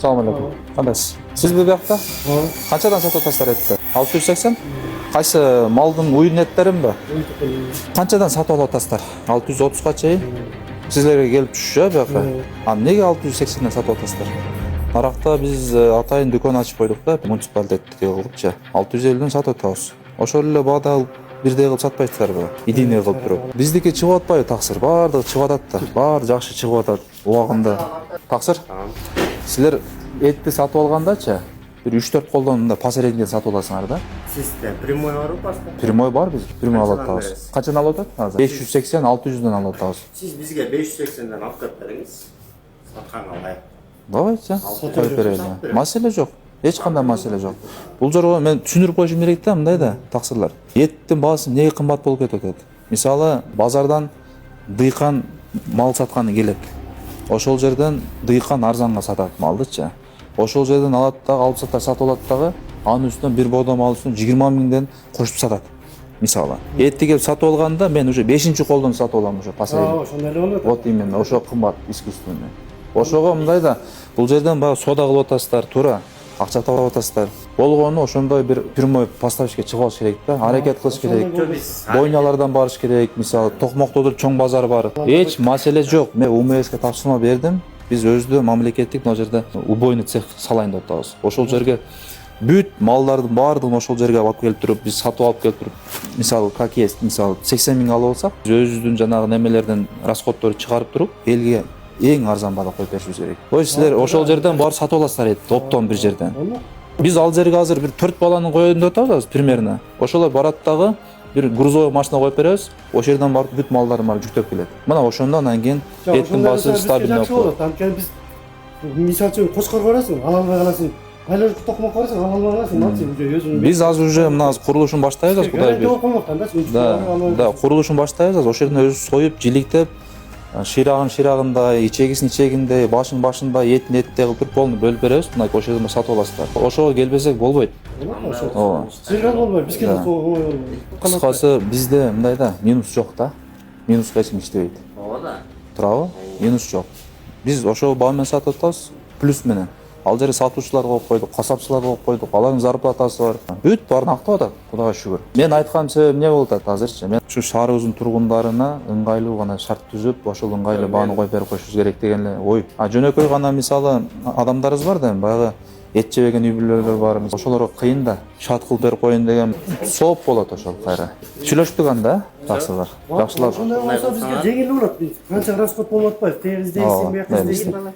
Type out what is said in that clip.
Салам алейкум. Кандайсыз? Сиз бу жакта? Канчадан сатып атасыздар этти? 680? Кайсы малдын уюн эттеринби? Канчадан сатып алып атасыздар? 630га чейин? Сизлерге келип түшүшү бу жака. А эмнеге 680ден сатып атасыздар? Наракта биз атайын дүкөн ачып койдук да, муниципалитетти кылыпчы. 650ден сатып атабыз. Ошол эле баада бирдей кылып сатпайсыздарбы? Идине кылып туруп. Биздики чыгып атпайбы таксыр? Баардыгы чыгып атат да. Баары жакшы чыгып атат убагында. Таксыр? Силер этти сатып алгандачы, бир 3-4 колдон мындай посерединден сатып аласыңар да. Сизде прямой барбы паста? Прямой бар биз, прямой алып атабыз. Канчадан алып атат азыр? 580-600дөн алып атабыз. Сиз бизге 580ден алып кеп бериңиз. Сатканга ылайык. Давайте, коюп берели. Маселе жок. Эч кандай маселе жок. Бул жерге мен түшүндүрүп коюшум керек да, мындай да, таксырлар. Эттин баасы эмнеге кымбат болуп кетип атат? Мисалы, базардан дыйкан мал сатканы келет. Ошол жерден дыйкан арзанга сатат малдычы. Ошол жерден алат дагы, алып сатар, сатып алат дагы, анын үстүнөн бир боодо мал үстүнөн 20 миңден кошуп сатат. Мисалы, этти келип сатып алганда мен уже 5-чи колдон сатып алам уже посередине. Ошондой эле болот. Вот именно, ошо кымбат искусственный. Ошого мындай да, бул жерден баягы соода кылып атасыздар, туура. Акча таап атасыздар. Болгону ошондой бир прямой поставщикке чыгып алыш керек да, аракет кылыш керек. Бойнялардан барыш керек, мисалы, Токмоктодо чоң базар бар. Эч маселе жок. Мен УМСке тапшырма бердим. Биз өзүдө мамлекеттик мына жерде убойный цех салайын деп атабыз. Ошол жерге бүт малдардын баардыгын ошол жерге алып келип туруп, биз сатып алып келип туруп, мисалы, как есть, мисалы, 80 миң алып алсак, өзүбүздүн жанагы немелерден расходторду чыгарып туруп, элге эң арзан баада коюп беришибиз керек. Ой, силер ошол жерден барып сатып аласыздар этти, оптом бир жерден. Биз ал жерге азыр бир 4 баланы коеюн деп атабыз примерно. Ошолор барат дагы бир грузовой машина коюп беребиз. Ошол жерден барып бүт малдарын барып жүктөп келет. Мына ошондо анан кийин эттин баасы стабилдүү болот. Анткени биз мисалы үчүн Кошкор барасың, ала албай каласың. Айлар Токмокко барасың, ала албай каласың. Мынча өзүң. Биз азыр уже мына курулушун баштайбыз, Кудай бир. Да, курулушун баштайбыз. Ошол жерден өзү союп, жиликтеп, ширагында, ичегинде, башында, этин этте кылып туруп полный бөлүп беребиз. Мына ошол жерден сатып аласыздар. Ошого келбесек болбойт. Ооба. Силерге болбойт, бизге кыскасы бизде мындай да, минус жок да. Минуска эч ким иштебейт. Ооба да. Туурабы? Минус жок. Биз ошол баа менен сатып атабыз, плюс менен. Ал жерге сатуучулар коюп койдук, касапчылар коюп койдук, алардын зарплатасы бар. Бүт баарын актап атат, Кудайга шүгүр. Мен айткан себебим эмне болуп атат азырчы? Мен ушу шаарыбыздын тургундарына ыңгайлуу гана шарт түзүп, ошол ыңгайлуу бааны коюп берип коюшубуз керек деген эле ой. Жөнөкөй гана мисалы адамдарыбыз бар да, баягы эт жебеген үй бүлөлөр бар. Ошолорго кыйын да, шарт кылып берип коеюн деген сооп болот ошол кайра. Сүйлөштүк анда, таксылар. Жакшылап. Ошондой болсо бизге жеңил болот. Канча расход болуп атпайбы? Тегиз дейсиң, бияка дейсиң.